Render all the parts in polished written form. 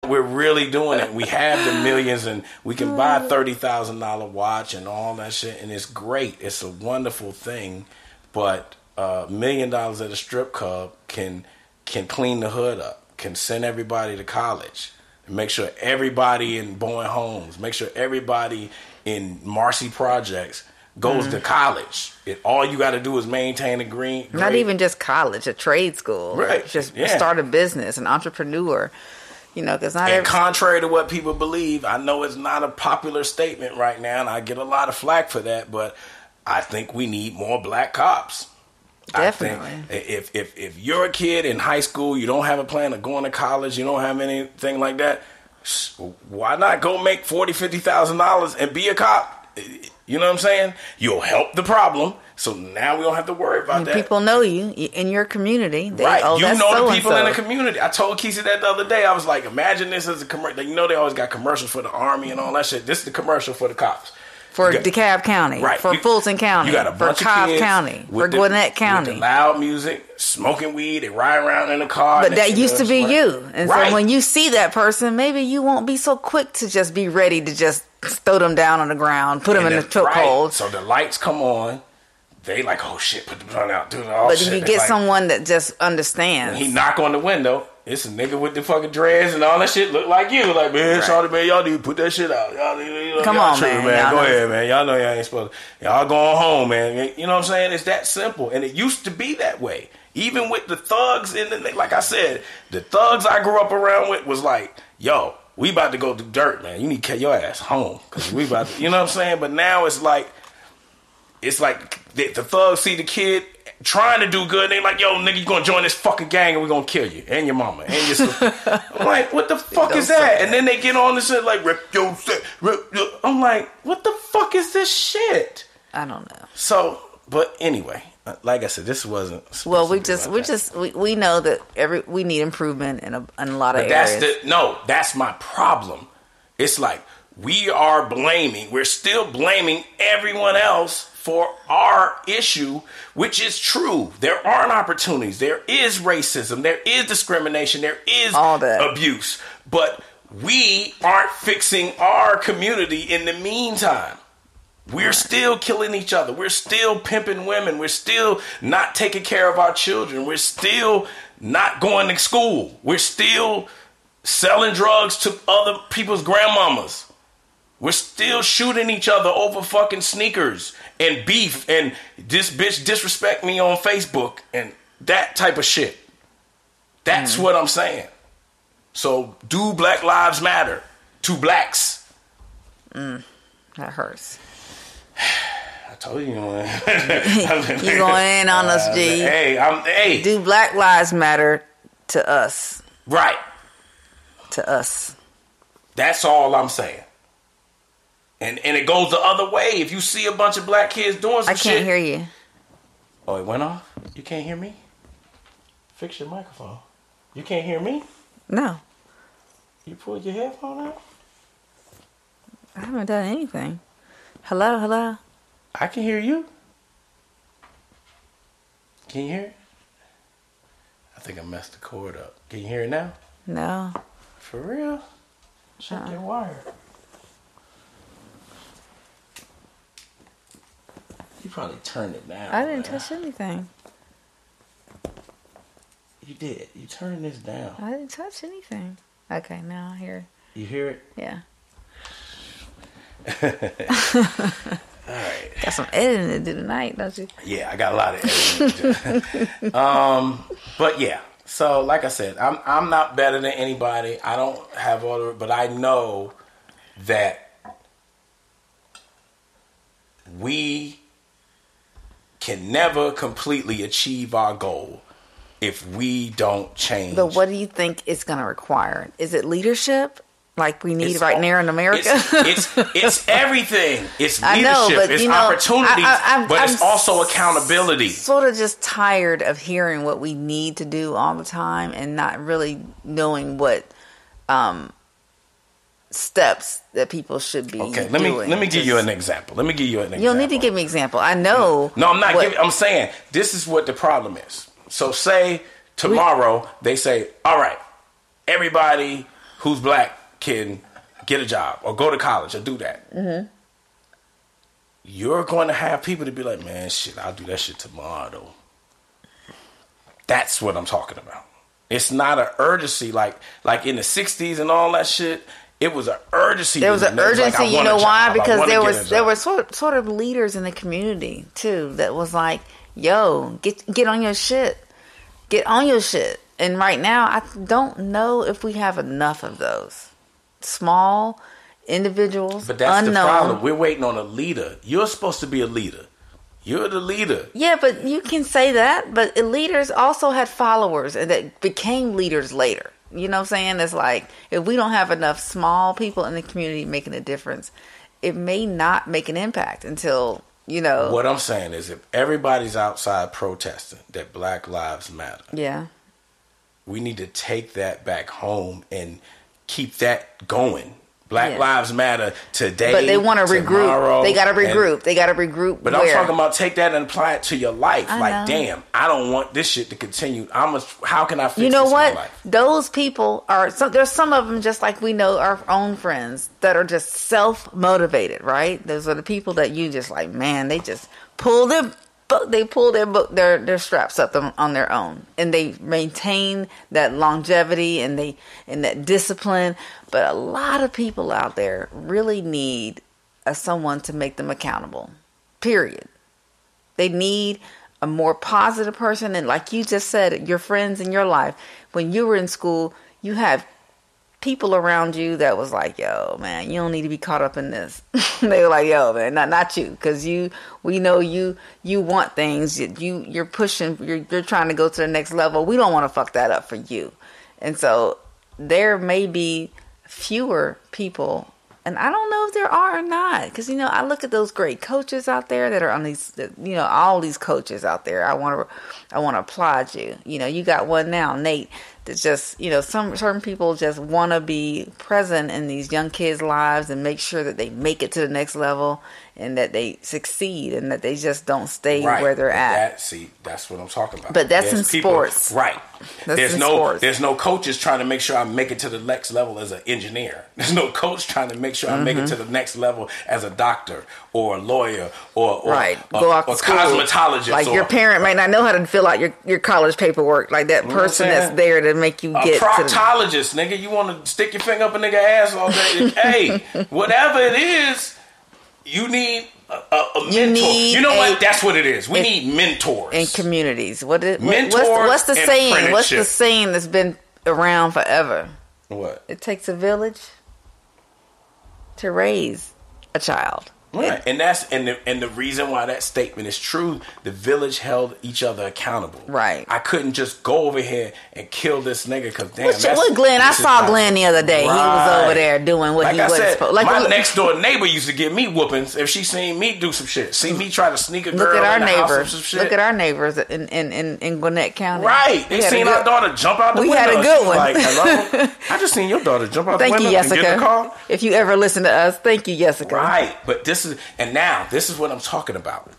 We're really doing it. We have the millions, and we can buy a $30,000 watch and all that shit, and it's great. It's a wonderful thing, but $1 million at a strip club can clean the hood up, can send everybody to college, and make sure everybody in Bowen Homes, make sure everybody in Marcy Projects goes to college. All you got to do is maintain a green. Not even just college, a trade school. Right. Just start a business, an entrepreneur. Because not. And contrary to what people believe, I know it's not a popular statement right now, and I get a lot of flack for that. But I think we need more black cops. Definitely. I think if you're a kid in high school, you don't have a plan of going to college, you don't have anything like that, why not go make $40,000-$50,000 and be a cop? You know what I'm saying? You'll help the problem, so now we don't have to worry about that. People know you in your community. Right. You know the people in the community. I told Kesey that the other day. I was like, imagine this as a commercial. They always got commercials for the Army and all that shit. This is the commercial for the cops. For DeKalb County, right. For Fulton County, you got a bunch for Cobb of kids County, for Gwinnett County. With the loud music, smoking weed, they ride around in the car. But that used to be you. And so when you see that person, maybe you won't be so quick to just be ready to just throw them down on the ground, put them in the chokehold. Right. So the lights come on. They like, oh shit, put the gun out. Do all but shit. if you get someone that just understands. When he knock on the window, it's a nigga with the fucking dreads and all that shit look like you. Like, man, sorry, man, y'all need to put that shit out. Come on, man. Go ahead, man. Y'all know y'all ain't supposed to. Y'all going home, man. You know what I'm saying? It's that simple. And it used to be that way. Even with the thugs, like I said, the thugs I grew up around with was like, yo, we about to go do dirt, man. You need to carry your ass home. Because we about to, you know what I'm saying? But now it's like the thugs see the kid trying to do good. They like, yo, nigga, you gonna join this fucking gang and we're gonna kill you and your mama and your sister. I'm like, what the fuck is that? And then they get on this shit like, rip your shit, I'm like, what the fuck is this shit? I don't know. So, but anyway, like I said, this wasn't. Well, we know that we need improvement in a lot of areas. That's my problem. It's like we're still blaming everyone else for our issue, which is true. There aren't opportunities. There is racism. There is discrimination. There is all that abuse. But we aren't fixing our community in the meantime. We're still killing each other. We're still pimping women. We're still not taking care of our children. We're still not going to school. We're still selling drugs to other people's grandmamas. We're still shooting each other over fucking sneakers and beef and this bitch disrespect me on Facebook and that type of shit. That's what I'm saying. So do Black Lives Matter to blacks? That hurts. I told you. You going in on us, G. Hey. Do Black Lives Matter to us? Right. To us. That's all I'm saying. And it goes the other way. If you see a bunch of black kids doing some shit. I can't hear you. Oh, it went off? You can't hear me? Fix your microphone. You can't hear me? No. You pulled your headphone out? I haven't done anything. Hello? I can hear you. Can you hear it? I think I messed the cord up. Can you hear it now? No. For real? Check your wire. You probably turned it down. I didn't touch anything. You did. You turned this down. I didn't touch anything. Okay, now I hear it. You hear it? Yeah. All right. Got some editing to do tonight, don't you? Yeah, I got a lot of editing to do. But yeah. So like I said, I'm not better than anybody. I don't have all the, but I know that we can never completely achieve our goal if we don't change. But what do you think it's going to require? Is it leadership? Like we need right now in America? It's everything. It's leadership. I know, but, it's opportunity. But it's also accountability. Sort of just tired of hearing what we need to do all the time and not really knowing what steps that people should be doing. Let me give you an example. You don't need to give me an example. I know. No, I'm not giving. I'm saying this is what the problem is. So say tomorrow they say, all right, everybody who's black can get a job or go to college or do that. Mm-hmm. You're going to have people to be like, man, shit, I'll do that shit tomorrow, though. That's what I'm talking about. It's not an urgency like in the 60s and all that shit. It was an urgency. There was an urgency. You know why? Because there were sort of leaders in the community, too, that was like, yo, get on your shit. Get on your shit. And right now, I don't know if we have enough of those. Small individuals, but that's unknown. The problem. We're waiting on a leader. You're supposed to be a leader. You're the leader. Yeah, but you can say that. But leaders also had followers and that became leaders later. You know what I'm saying? It's like, if we don't have enough small people in the community making a difference, it may not make an impact until, you know. What I'm saying is, if everybody's outside protesting that Black Lives Matter. Yeah. We need to take that back home and keep that going. Black Lives Matter today. But they want to regroup. They got to regroup. They got to regroup. But I'm talking about take that and apply it to your life. Like, damn, I don't want this shit to continue. How can I fix this in my life? Those people are, there's some of them just like we know our own friends that are just self-motivated, right? Those are the people that you just like, man, they just pull their straps up on their own, and they maintain that longevity and that discipline. But a lot of people out there really need someone to make them accountable. Period. They need a more positive person, and like you just said, your friends in your life. When you were in school, you had people around you that was like, yo, man, you don't need to be caught up in this. They were like, yo, man, not you, because we know you want things. You're pushing. You're trying to go to the next level. We don't want to fuck that up for you. And so there may be fewer people, and I don't know if there are or not, because I look at those great coaches out there that are on these, all these coaches out there. I want to applaud you. You got one now, Nate. That's just, some certain people just want to be present in these young kids' lives and make sure that they make it to the next level and that they succeed and that they just don't stay where they're at. That's what I'm talking about. But that's in sports. Right. There's no coaches trying to make sure I make it to the next level as an engineer. There's no coach trying to make sure I make it to the next level as a doctor or a lawyer or cosmetologist. Like your parent might not know how to fill out your college paperwork. Like that person that's there to make you get proctologist, nigga. You want to stick your finger up a nigga ass all day? Hey, whatever it is, you need a mentor. You know what? That's what it is. We need mentors in communities. Mentors. What's the saying? What's the saying that's been around forever? What? It takes a village to raise a child. Right. And that's the reason why that statement is true. The village held each other accountable. Right. I couldn't just go over here and kill this nigga because damn. I saw Glenn the other day. Right. He was over there doing what he wasn't supposed. My next door neighbor used to give me whoopings if she seen me do some shit. See me try to sneak a girl in the house or some shit. Look at our neighbors in Gwinnett County. Right. They seen our daughter jump out the window. We had a good one. Like, hello? I just seen your daughter jump out the window and get the car. If you ever listen to us, thank you, Jessica. Right. But this is what I'm talking about.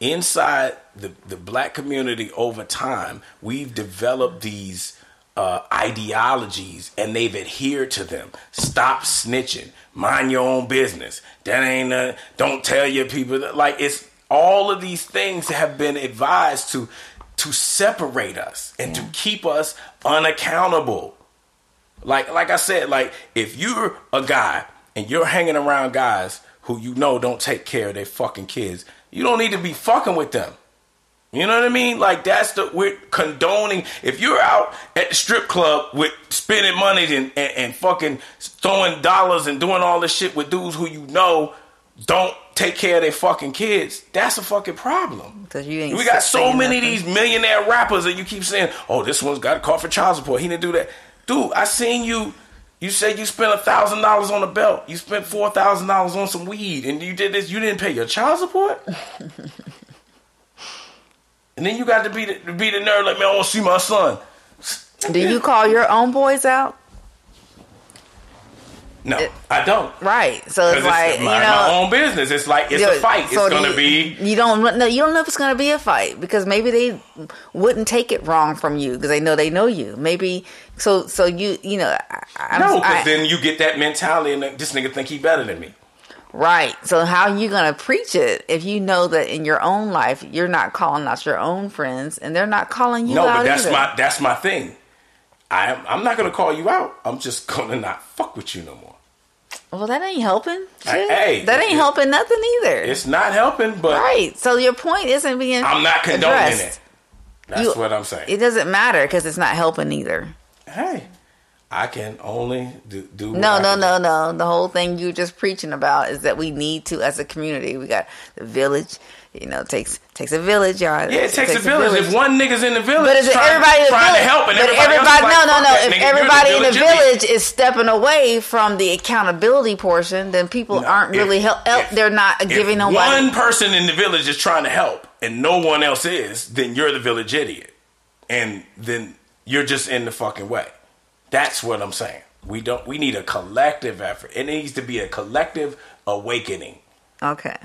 Inside the black community over time, we've developed these ideologies and they've adhered to them. Stop snitching. Mind your own business. That ain't don't tell your people. Like, it's all of these things have been advised to separate us and to keep us unaccountable. Like I said, like if you're a guy and you're hanging around guys who don't take care of their fucking kids, you don't need to be fucking with them. You know what I mean? Like we're condoning. If you're out at the strip club with spending money and fucking throwing dollars and doing all this shit with dudes who don't take care of their fucking kids, that's a fucking problem. We got so many of these millionaire rappers that you keep saying, oh, this one's got caught for child support. He didn't do that. Dude, I seen you. You said you spent $1,000 on a belt. You spent $4,000 on some weed, and you did this. You didn't pay your child support, and then you got to be the nerd like, man, I want to see my son. Do you call your own boys out? No, I don't. Right. So it's like, my own business. It's like it's a fight. So it's going to be. You don't know if it's going to be a fight because maybe they wouldn't take it wrong from you because they know you. Maybe so you know. Because then you get that mentality and this nigga think he better than me. Right. So how are you going to preach it if you know that in your own life you're not calling out your own friends and they're not calling you out? No, but that's my thing. I'm not going to call you out. I'm just going to not fuck with you no more. Well, that ain't helping. Hey, that ain't helping nothing either. It's not helping, but right. So your point isn't being. I'm not condoning addressed. it. That's what I'm saying. It doesn't matter because it's not helping either. Hey, I can only do. No. The whole thing you're just preaching about is that we need to, as a community, we got the village. You know, takes a village, y'all. Yeah, it takes a village. If one nigga's in the village, but is it everybody in the village? To help, and If everybody in the village is stepping away from the accountability portion, then people aren't really they're not giving nobody. One person in the village is trying to help, and no one else is. Then you're the village idiot, and then you're just in the fucking way. That's what I'm saying. We need a collective effort. It needs to be a collective awakening. Okay.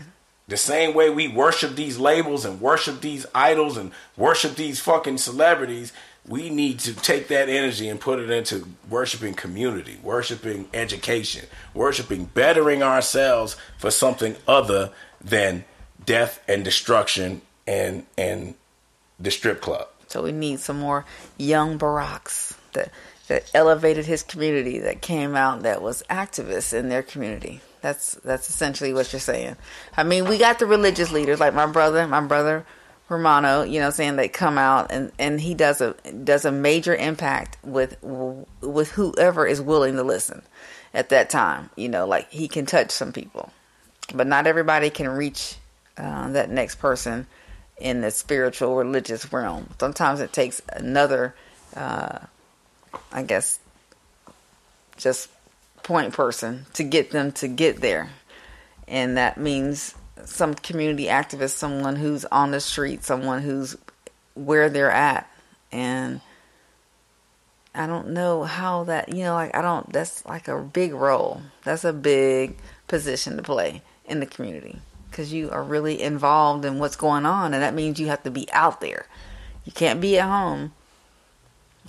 The same way we worship these labels and worship these idols and worship these fucking celebrities, we need to take that energy and put it into worshiping community, worshiping education, worshiping bettering ourselves for something other than death and destruction and the strip club. So we need some more young Baracks that elevated his community, that came out, that was activists in their community. That's essentially what you're saying. I mean, we got the religious leaders like my brother Romano, you know, saying they come out and he does a major impact with whoever is willing to listen at that time. You know, like he can touch some people, but not everybody can reach that next person in the spiritual religious realm. Sometimes it takes another, I guess, just point person to get them to get there, and that means some community activist, someone who's on the street, someone who's where they're at. And I don't know how that, you know, like that's like a big role. That's a big position to play in the community because you are really involved in what's going on, and that means you have to be out there. You can't be at home.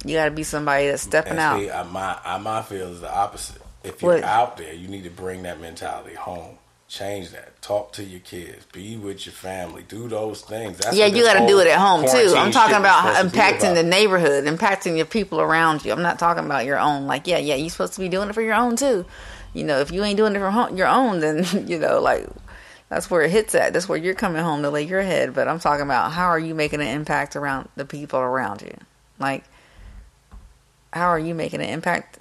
You got to be somebody that's stepping out. My feel is the opposite. If you're out there, you need to bring that mentality home. Change that. Talk to your kids. Be with your family. Do those things. That's you got to do it at home too. I'm talking about impacting the neighborhood, impacting your people around you. I'm not talking about your own. Like, you're supposed to be doing it for your own too. You know, if you ain't doing it for your own, then, you know, like, that's where it hits at. That's where you're coming home to lay your head. But I'm talking about how are you making an impact around the people around you? Like, how are you making an impact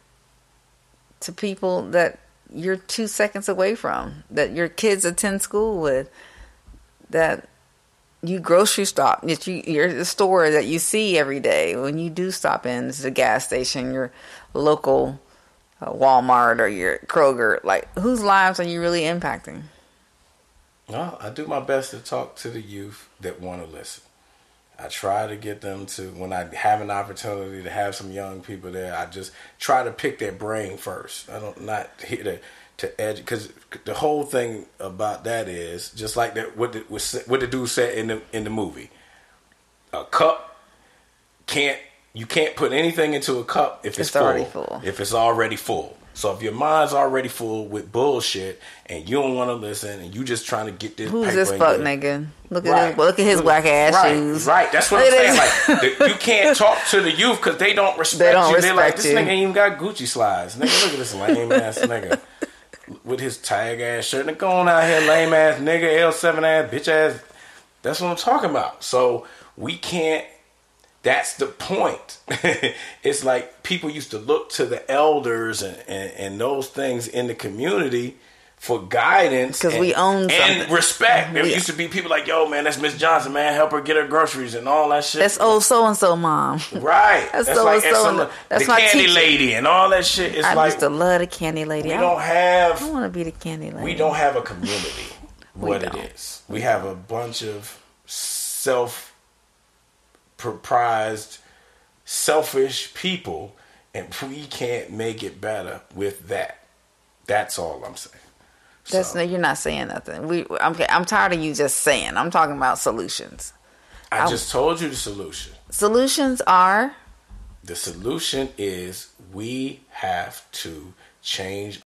to people that you're 2 seconds away from, that your kids attend school with, that you grocery shop, that you're the store that you see every day when you do stop in the gas station, your local Walmart or your Kroger. Like, whose lives are you really impacting? Well, I do my best to talk to the youth that want to listen. I try to get them to, when I have an opportunity to have some young people there, I just try to pick their brain first. Not here to edge, because the whole thing about that is just like that. What the dude said in the movie, a cup you can't put anything into a cup if it's already full. If it's already full. So if your mind's already full with bullshit and you don't want to listen and you just trying to get this, who's this fuck nigga? Look at his whack ass shoes. Right, that's what I'm saying. Like, you can't talk to the youth because they don't respect you. They're like, this nigga ain't even got Gucci slides. Nigga, look at this lame ass nigga with his tag ass shirt. Nigga, going out here, lame ass nigga, L7 ass, bitch ass. That's what I'm talking about. So we can't. That's the point. It's like people used to look to the elders and those things in the community for guidance. Because we own something. And respect. There used to be people like, yo, man, that's Miss Johnson, man. Help her get her groceries and all that shit. That's old so-and-so mom. Right. That's like so-and-so. That's the my candy teacher. Lady and all that shit. It's I used to love the candy lady. I want to be the candy lady. We don't have a community. What it is. We have a bunch of self-proprietized, selfish people, and we can't make it better with that. That's all I'm saying. You're not saying nothing. I'm tired of you just saying. I'm talking about solutions. I just told you the solution. Solutions are? The solution is we have to change